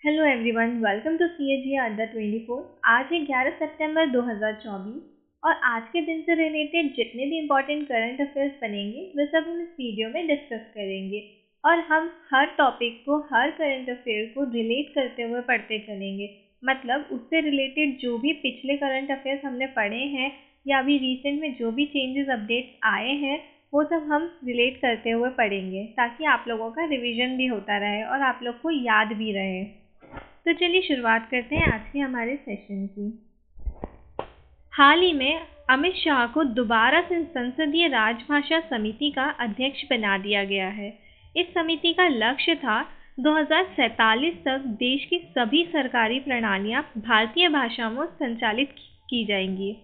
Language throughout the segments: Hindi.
Hello everyone, welcome to CAG Adda 24। आज है 11 सितंबर 2024 और आज के दिन से रिलेटेड जितने भी इम्पोर्टेंट करंट अफेयर्स बनेंगे वे सब हम इस वीडियो में डिस्कस करेंगे और हम हर टॉपिक को, हर करंट अफेयर को रिलेट करते हुए पढ़ते चलेंगे। मतलब उससे रिलेटेड जो भी पिछले करंट अफेयर्स हमने पढ़े हैं या अभी रिसेंट में जो भी चेंजेस अपडेट्स आए हैं वो सब हम रिलेट करते हुए पढ़ेंगे ताकि आप लोगों का रिवीजन भी होता रहे और आप लोग को याद भी रहे। तो चलिए शुरुआत करते हैं आज के हमारे सेशन की। हाल ही में अमित शाह को दोबारा से संसदीय राजभाषा समिति का अध्यक्ष बना दिया गया है। इस समिति का लक्ष्य था 2047 तक देश की सभी सरकारी प्रणालियां भारतीय भाषाओं में संचालित की जाएंगी।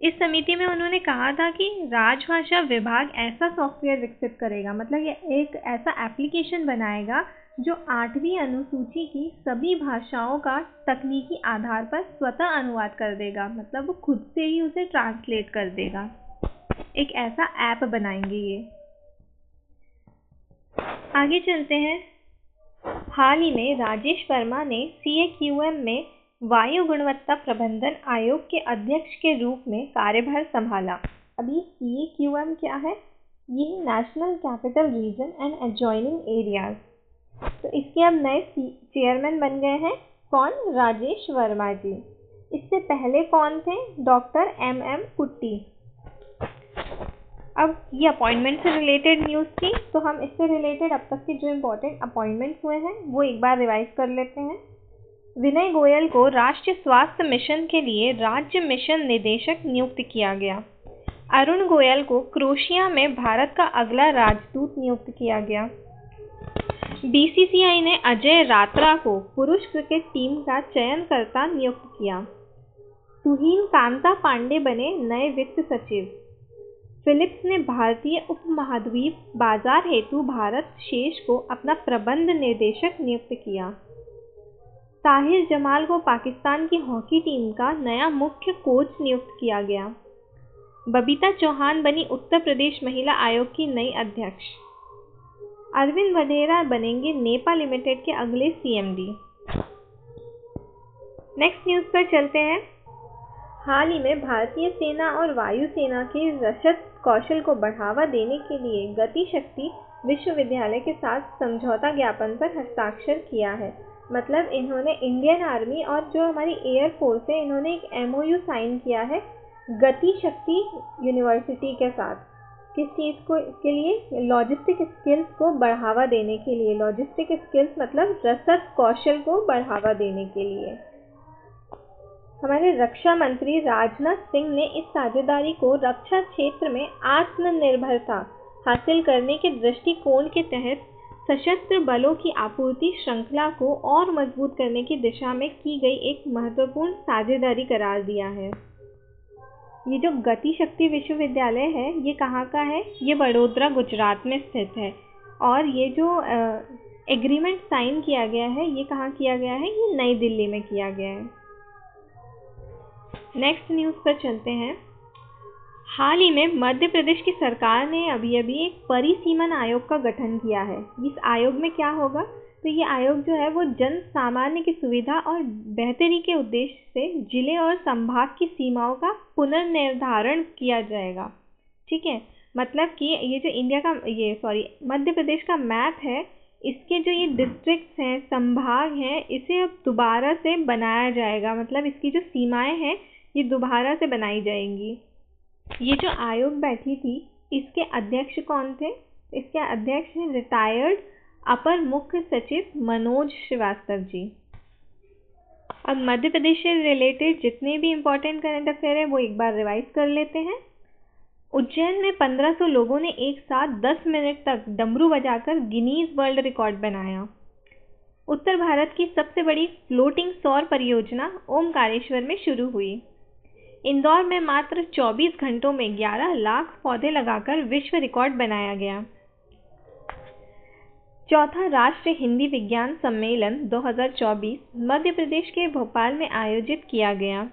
इस समिति में उन्होंने कहा था कि राजभाषा विभाग ऐसा सॉफ्टवेयर विकसित करेगा, मतलब ये एक ऐसा एप्लीकेशन बनाएगा जो 8वीं अनुसूची की सभी भाषाओं का तकनीकी आधार पर स्वतः अनुवाद कर देगा। मतलब वो खुद से ही उसे ट्रांसलेट कर देगा। एक ऐसा ऐप बनाएंगे ये। आगे चलते हैं। हाल ही में राजेश वर्मा ने CAQM में वायु गुणवत्ता प्रबंधन आयोग के अध्यक्ष के रूप में कार्यभार संभाला। अभी CAQM क्या है? ये national capital region and adjoining areas. तो इसके अब नए चेयरमैन बन गए हैं। कौन? राजेश वर्मा जी। इससे पहले कौन थे? डॉक्टर MM कुट्टी। अब ये अपॉइंटमेंट से रिलेटेड न्यूज़ थी, तो हम इससे रिलेटेड अब तक के जो इम्पोर्टेंट अपॉइंटमेंट्स हुए हैं वो एक बार रिवाइज कर लेते हैं। विनय गोयल को राष्ट्रीय स्वास्थ्य मिशन के लिए राज्य मिशन निदेशक नियुक्त किया गया। अरुण गोयल को क्रोएशिया में भारत का अगला राजदूत नियुक्त किया गया। BCCI ने अजय रात्रा को पुरुष क्रिकेट टीम का चयनकर्ता नियुक्त किया। तुहिन कांता पांडे बने नए वित्त सचिव। फिलिप्स ने भारतीय उपमहाद्वीप बाजार हेतु भारत शेष को अपना प्रबंध निर्देशक नियुक्त किया। ताहिर जमाल को पाकिस्तान की हॉकी टीम का नया मुख्य कोच नियुक्त किया गया। बबीता चौहान बनी उत्तर प्रदेश महिला आयोग की नई अध्यक्ष। अरविंद वढेरा बनेंगे नेपा लिमिटेड के अगले CMD। नेक्स्ट न्यूज़ पर चलते हैं। हाल ही में भारतीय सेना और वायुसेना के रसद कौशल को बढ़ावा देने के लिए गति शक्ति विश्वविद्यालय के साथ समझौता ज्ञापन पर हस्ताक्षर किया है। मतलब इन्होंने इंडियन आर्मी और जो हमारी एयरफोर्स है, इन्होंने एक MOU साइन किया है गति शक्ति यूनिवर्सिटी के साथ। किस चीज़ को के लिए? लॉजिस्टिक स्किल्स को बढ़ावा देने के लिए। लॉजिस्टिक स्किल्स मतलब रसद कौशल को बढ़ावा देने के लिए। हमारे रक्षा मंत्री राजनाथ सिंह ने इस साझेदारी को रक्षा क्षेत्र में आत्मनिर्भरता हासिल करने के दृष्टिकोण के तहत सशस्त्र बलों की आपूर्ति श्रृंखला को और मजबूत करने की दिशा में की गई एक महत्वपूर्ण साझेदारी करार दिया है। ये जो गति शक्ति विश्वविद्यालय है ये कहाँ का है? ये वडोदरा गुजरात में स्थित है। और ये जो एग्रीमेंट साइन किया गया है ये कहाँ किया गया है? ये नई दिल्ली में किया गया है। नेक्स्ट न्यूज़ पर चलते हैं। हाल ही में मध्य प्रदेश की सरकार ने अभी एक परिसीमन आयोग का गठन किया है। इस आयोग में क्या होगा? तो ये आयोग जो है वो जन सामान्य की सुविधा और बेहतरी के उद्देश्य से जिले और संभाग की सीमाओं का पुनर्निर्धारण किया जाएगा। ठीक है, मतलब कि ये जो मध्य प्रदेश का मैप है, इसके जो ये डिस्ट्रिक्ट्स हैं, संभाग हैं, इसे अब दोबारा से बनाया जाएगा। मतलब इसकी जो सीमाएं हैं ये दोबारा से बनाई जाएंगी। ये जो आयोग बैठी थी इसके अध्यक्ष कौन थे? इसके अध्यक्ष हैं रिटायर्ड अपर मुख्य सचिव मनोज श्रीवास्तव जी। अब मध्य प्रदेश से रिलेटेड जितने भी इम्पोर्टेंट करंट अफेयर है वो एक बार रिवाइज कर लेते हैं। उज्जैन में 1500 लोगों ने एक साथ 10 मिनट तक डमरू बजाकर गिनीज वर्ल्ड रिकॉर्ड बनाया। उत्तर भारत की सबसे बड़ी फ्लोटिंग सौर परियोजना ओमकारेश्वर में शुरू हुई। इंदौर में मात्र 24 घंटों में 11 लाख पौधे लगाकर विश्व रिकॉर्ड बनाया गया। चौथा राष्ट्रीय हिंदी विज्ञान सम्मेलन 2024 मध्य प्रदेश के भोपाल में आयोजित किया गया।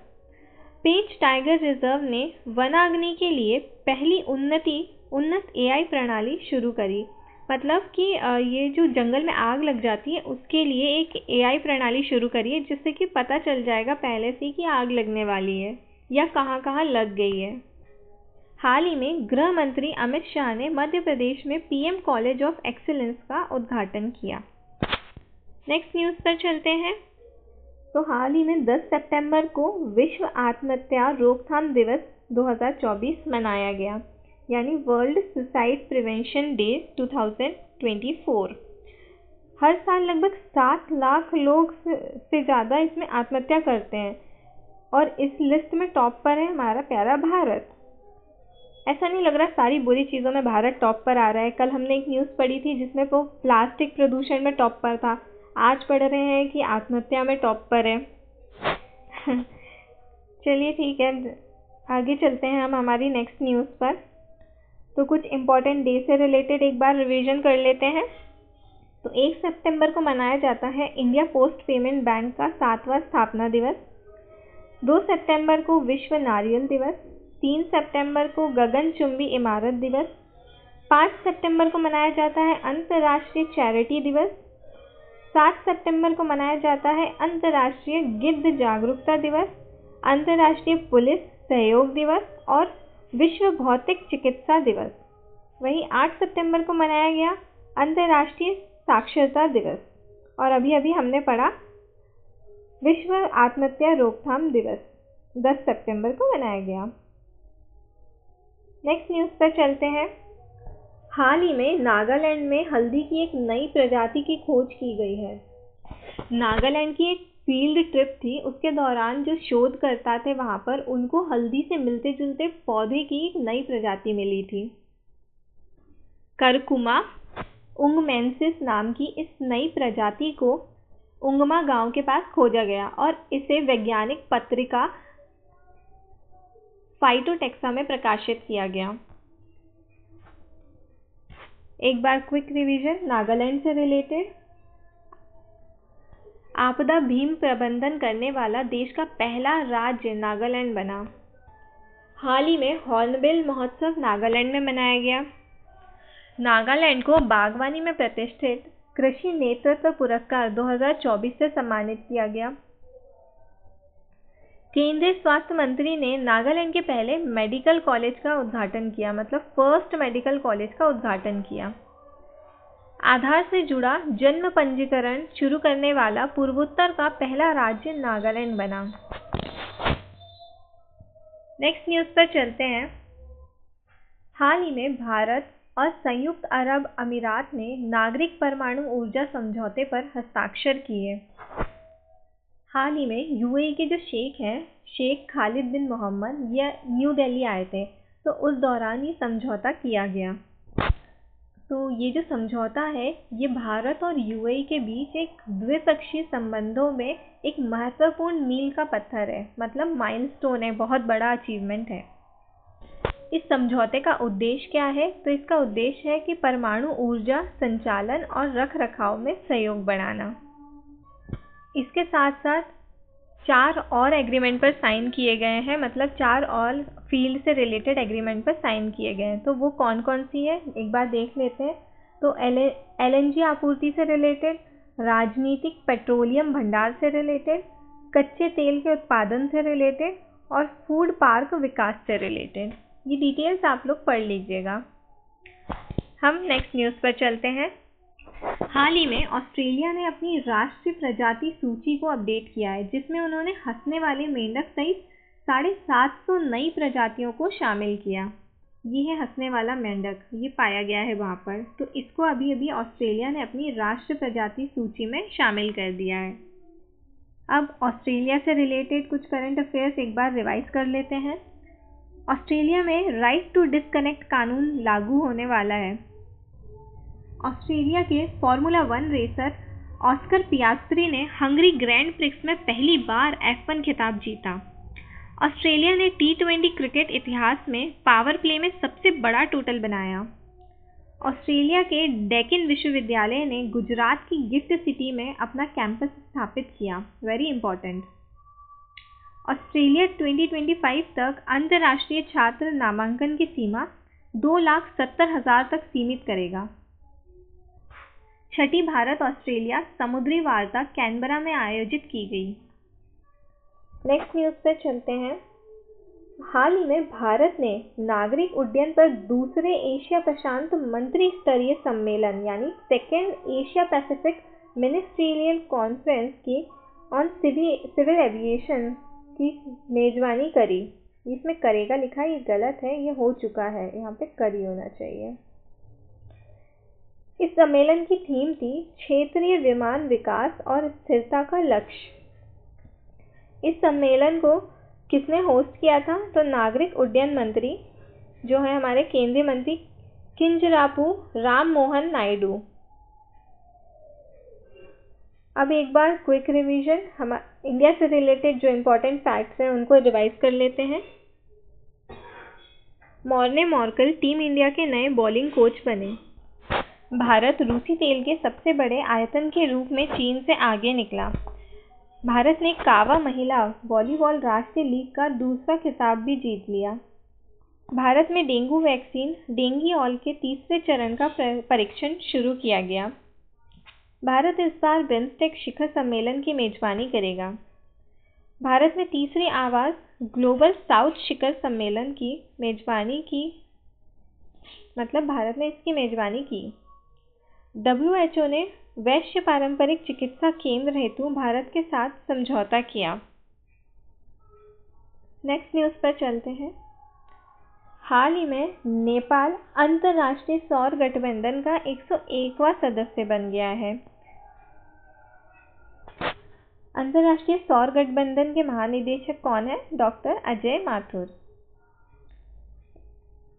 पेंच टाइगर रिजर्व ने वनाग्नि के लिए पहली उन्नत AI प्रणाली शुरू करी। मतलब कि ये जो जंगल में आग लग जाती है उसके लिए एक एआई प्रणाली शुरू करी है, जिससे कि पता चल जाएगा पहले से कि आग लगने वाली है या कहाँ कहाँ लग गई है। हाल ही में गृह मंत्री अमित शाह ने मध्य प्रदेश में पीएम कॉलेज ऑफ एक्सीलेंस का उद्घाटन किया। नेक्स्ट न्यूज़ पर चलते हैं। तो हाल ही में 10 सितंबर को विश्व आत्महत्या रोकथाम दिवस 2024 मनाया गया, यानी वर्ल्ड सुसाइड प्रिवेंशन डे 2024। हर साल लगभग 7 लाख लोग से ज़्यादा इसमें आत्महत्या करते हैं और इस लिस्ट में टॉप पर है हमारा प्यारा भारत। ऐसा नहीं लग रहा सारी बुरी चीज़ों में भारत टॉप पर आ रहा है। कल हमने एक न्यूज़ पढ़ी थी जिसमें वो प्लास्टिक प्रदूषण में टॉप पर था, आज पढ़ रहे हैं कि आत्महत्या में टॉप पर है। चलिए ठीक है, आगे चलते हैं हम हमारी नेक्स्ट न्यूज़ पर। तो कुछ इम्पॉर्टेंट डे से रिलेटेड एक बार रिवीजन कर लेते हैं। तो 1 सितंबर को मनाया जाता है इंडिया पोस्ट पेमेंट बैंक का 7वां स्थापना दिवस। 2 सितंबर को विश्व नारियल दिवस। 3 सितंबर को गगनचुंबी इमारत दिवस। 5 सितंबर को मनाया जाता है अंतर्राष्ट्रीय चैरिटी दिवस। 7 सितंबर को मनाया जाता है अंतर्राष्ट्रीय गिद्ध जागरूकता दिवस, अंतर्राष्ट्रीय पुलिस सहयोग दिवस और विश्व भौतिक चिकित्सा दिवस। वहीं 8 सितंबर को मनाया गया अंतर्राष्ट्रीय साक्षरता दिवस। और अभी अभी हमने पढ़ा विश्व आत्महत्या रोकथाम दिवस 10 सितंबर को मनाया गया। नेक्स्ट न्यूज़ पर चलते हैं। हाल ही में नागालैंड में हल्दी की एक नई प्रजाति की खोज की गई है। नागालैंड की एक फील्ड ट्रिप थी, उसके दौरान जो शोधकर्ता थे वहाँ पर उनको हल्दी से मिलते जुलते पौधे की एक नई प्रजाति मिली थी। करकुमा उंगमेंसिस नाम की इस नई प्रजाति को उंगमा गांव के पास खोजा गया और इसे वैज्ञानिक पत्रिका फाइटोटेक्सा में प्रकाशित किया गया। एक बार क्विक रिवीजन नागालैंड से रिलेटेड। आपदा भीम प्रबंधन करने वाला देश का पहला राज्य नागालैंड बना। हाल ही में हॉर्नबिल महोत्सव नागालैंड में मनाया गया। नागालैंड को बागवानी में प्रतिष्ठित कृषि नेतृत्व पुरस्कार 2024 से सम्मानित किया गया। केंद्रीय स्वास्थ्य मंत्री ने नागालैंड के पहले मेडिकल कॉलेज का उद्घाटन किया, मतलब फर्स्ट मेडिकल कॉलेज का उद्घाटन किया। आधार से जुड़ा जन्म पंजीकरण शुरू करने वाला पूर्वोत्तर का पहला राज्य नागालैंड बना। नेक्स्ट न्यूज़ पर चलते हैं। हाल ही में भारत और संयुक्त अरब अमीरात ने नागरिक परमाणु ऊर्जा समझौते पर हस्ताक्षर किए। हाल ही में यूएई के जो शेख हैं, शेख खालिद बिन मोहम्मद, ये न्यू दिल्ली आए थे, तो उस दौरान ये समझौता किया गया। तो ये जो समझौता है ये भारत और यूएई के बीच एक द्विपक्षीय संबंधों में एक महत्वपूर्ण मील का पत्थर है, मतलब माइलस्टोन है, बहुत बड़ा अचीवमेंट है। इस समझौते का उद्देश्य क्या है? तो इसका उद्देश्य है कि परमाणु ऊर्जा संचालन और रखरखाव में सहयोग बढ़ाना। इसके साथ साथ 4 और एग्रीमेंट पर साइन किए गए हैं, मतलब 4 और फील्ड से रिलेटेड एग्रीमेंट पर साइन किए गए हैं। तो वो कौन कौन सी है एक बार देख लेते हैं। तो एलएनजी आपूर्ति से रिलेटेड, राजनीतिक पेट्रोलियम भंडार से रिलेटेड, कच्चे तेल के उत्पादन से रिलेटेड और फूड पार्क विकास से रिलेटेड। ये डिटेल्स आप लोग पढ़ लीजिएगा। हम नेक्स्ट न्यूज़ पर चलते हैं। हाल ही में ऑस्ट्रेलिया ने अपनी राष्ट्रीय प्रजाति सूची को अपडेट किया है, जिसमें उन्होंने हंसने वाले मेंढक सहित 750 नई प्रजातियों को शामिल किया। ये है हंसने वाला मेंढक, ये पाया गया है वहाँ पर। तो इसको अभी अभी ऑस्ट्रेलिया ने अपनी राष्ट्रीय प्रजाति सूची में शामिल कर दिया है। अब ऑस्ट्रेलिया से रिलेटेड कुछ करंट अफेयर्स एक बार रिवाइज कर लेते हैं। ऑस्ट्रेलिया में राइट टू डिस्कनेक्ट कानून लागू होने वाला है। ऑस्ट्रेलिया के फार्मूला 1 रेसर ऑस्कर पियास्त्री ने हंगरी ग्रैंड प्रिक्स में पहली बार F1 खिताब जीता। ऑस्ट्रेलिया ने T20 क्रिकेट इतिहास में पावर प्ले में सबसे बड़ा टोटल बनाया। ऑस्ट्रेलिया के डेकिन विश्वविद्यालय ने गुजरात की गिफ्ट सिटी में अपना कैंपस स्थापित किया, वेरी इंपॉर्टेंट। ऑस्ट्रेलिया 2025 तक अंतर्राष्ट्रीय छात्र नामांकन की सीमा 2,70,000 तक सीमित करेगा। छठी भारत ऑस्ट्रेलिया समुद्री वार्ता कैनबरा में आयोजित की गई। नेक्स्ट न्यूज़ पे चलते हैं। हाल ही में भारत ने नागरिक उड्डयन पर दूसरे एशिया प्रशांत मंत्री स्तरीय सम्मेलन यानी second Asia Pacific ministerial conference की ऑन सिविल एविएशन की मेजबानी करी। इसमें करेगा लिखा है, ये गलत है, ये हो चुका है, यहाँ पे करी होना चाहिए। इस सम्मेलन की थीम थी क्षेत्रीय विमान विकास और स्थिरता का लक्ष्य। इस सम्मेलन को किसने होस्ट किया था? तो नागरिक उड्डयन मंत्री जो है हमारे केंद्रीय मंत्री किंजरापू राम मोहन नायडू। अब एक बार क्विक रिवीजन, हम इंडिया से रिलेटेड जो इम्पोर्टेंट फैक्ट्स हैं उनको रिवाइज कर लेते हैं। मॉर्ने मॉर्कल टीम इंडिया के नए बॉलिंग कोच बने। भारत रूसी तेल के सबसे बड़े आयतन के रूप में चीन से आगे निकला। भारत ने कावा महिला वॉलीबॉल राष्ट्रीय लीग का दूसरा खिताब भी जीत लिया। भारत में डेंगू वैक्सीन डेंगीऑल के तीसरे चरण का परीक्षण शुरू किया गया। भारत इस बार बिम्स्टेक शिखर सम्मेलन की मेजबानी करेगा। भारत में तीसरी आवाज ग्लोबल साउथ शिखर सम्मेलन की मेजबानी की, मतलब भारत ने इसकी मेजबानी की। WHO ने वैश्य पारंपरिक चिकित्सा केंद्र हेतु भारत के साथ समझौता किया। नेक्स्ट न्यूज़ पर चलते हैं। हाल ही में नेपाल अंतर्राष्ट्रीय सौर गठबंधन का 101वां सदस्य बन गया है। अंतर्राष्ट्रीय सौर गठबंधन के महानिदेशक कौन है? डॉक्टर अजय माथुर।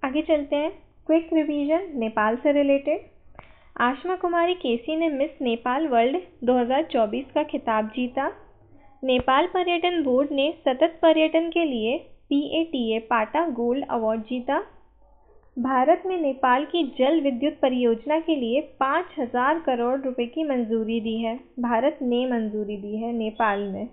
आगे चलते हैं। क्विक रिवीजन नेपाल से रिलेटेड। आशमा कुमारी केसी ने मिस नेपाल वर्ल्ड 2024 का खिताब जीता। नेपाल पर्यटन बोर्ड ने सतत पर्यटन के लिए PATA पाटा गोल्ड अवार्ड जीता। भारत में नेपाल की जल विद्युत परियोजना के लिए 5,000 करोड़ रुपए की मंजूरी दी है। भारत ने मंजूरी दी है नेपाल में।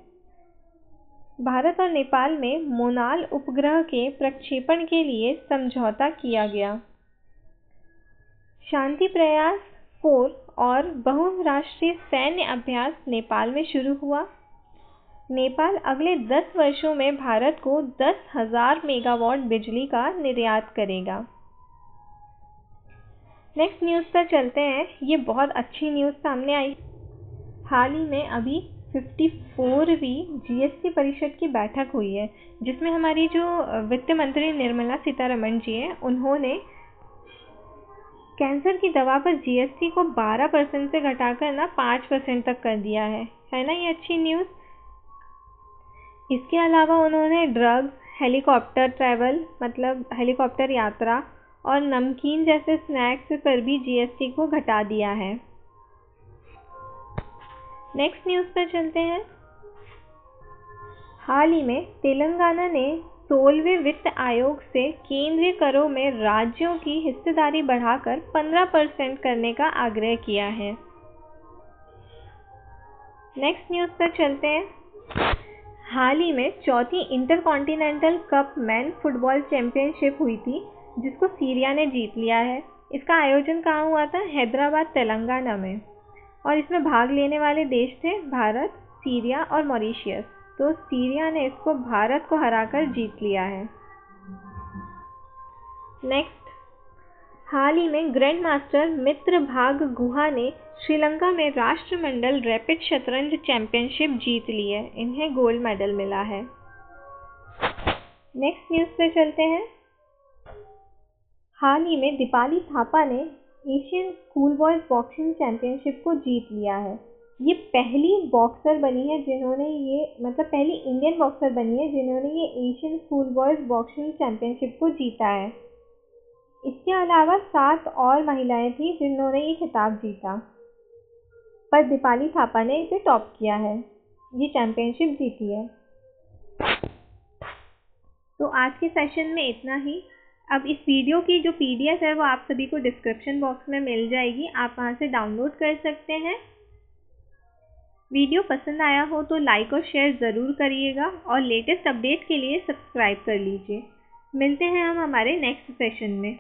भारत और नेपाल में मोनाल उपग्रह के प्रक्षेपण के लिए समझौता किया गया। शांति प्रयास 4 और बहुराष्ट्रीय सैन्य अभ्यास नेपाल में शुरू हुआ। नेपाल अगले 10 वर्षों में भारत को 10,000 मेगावाट बिजली का निर्यात करेगा। नेक्स्ट न्यूज़ पर चलते हैं। ये बहुत अच्छी न्यूज़ सामने आई। हाल ही में अभी 54वीं GST परिषद की बैठक हुई है, जिसमें हमारी जो वित्त मंत्री निर्मला सीतारमण जी हैं, उन्होंने कैंसर की दवा पर GST को 12% से घटाकर ना 5% तक कर दिया है ना? ये अच्छी न्यूज़। इसके अलावा उन्होंने ड्रग्स, हेलीकॉप्टर ट्रैवल मतलब हेलीकॉप्टर यात्रा और नमकीन जैसे स्नैक्स पर भी GST को घटा दिया है। नेक्स्ट न्यूज़ पर चलते हैं। हाल ही में तेलंगाना ने 16वें वित्त आयोग से केंद्रीय करों में राज्यों की हिस्सेदारी बढ़ाकर 15% करने का आग्रह किया है। नेक्स्ट न्यूज़ पर चलते हैं। हाल ही में चौथी intercontinental cup main football championship हुई थी, जिसको सीरिया ने जीत लिया है। इसका आयोजन कहाँ हुआ था? हैदराबाद तेलंगाना में। और इसमें भाग लेने वाले देश थे भारत, सीरिया और मॉरिशियस। तो सीरिया ने इसको भारत को हराकर जीत लिया है। नेक्स्ट, हाल ही में ग्रैंड मास्टर मित्र भाग गुहा ने श्रीलंका में राष्ट्रमंडल रैपिड शतरंज चैंपियनशिप जीत ली है। इन्हें गोल्ड मेडल मिला है। नेक्स्ट न्यूज़ पे चलते हैं। हाल ही में दीपाली थापा ने Asian school boys boxing championship को जीत लिया है। ये पहली बॉक्सर बनी है जिन्होंने पहली इंडियन बॉक्सर बनी है जिन्होंने ये Asian school boys boxing championship को जीता है। इसके अलावा 7 और महिलाएं थी जिन्होंने ये खिताब जीता, पर दीपाली थापा ने इसे टॉप किया है, ये चैंपियनशिप जीती है। तो आज के सेशन में इतना ही। अब इस वीडियो की जो PDF है वो आप सभी को डिस्क्रिप्शन बॉक्स में मिल जाएगी, आप वहाँ से डाउनलोड कर सकते हैं। वीडियो पसंद आया हो तो लाइक और शेयर ज़रूर करिएगा और लेटेस्ट अपडेट के लिए सब्सक्राइब कर लीजिए। मिलते हैं हम हमारे नेक्स्ट सेशन में।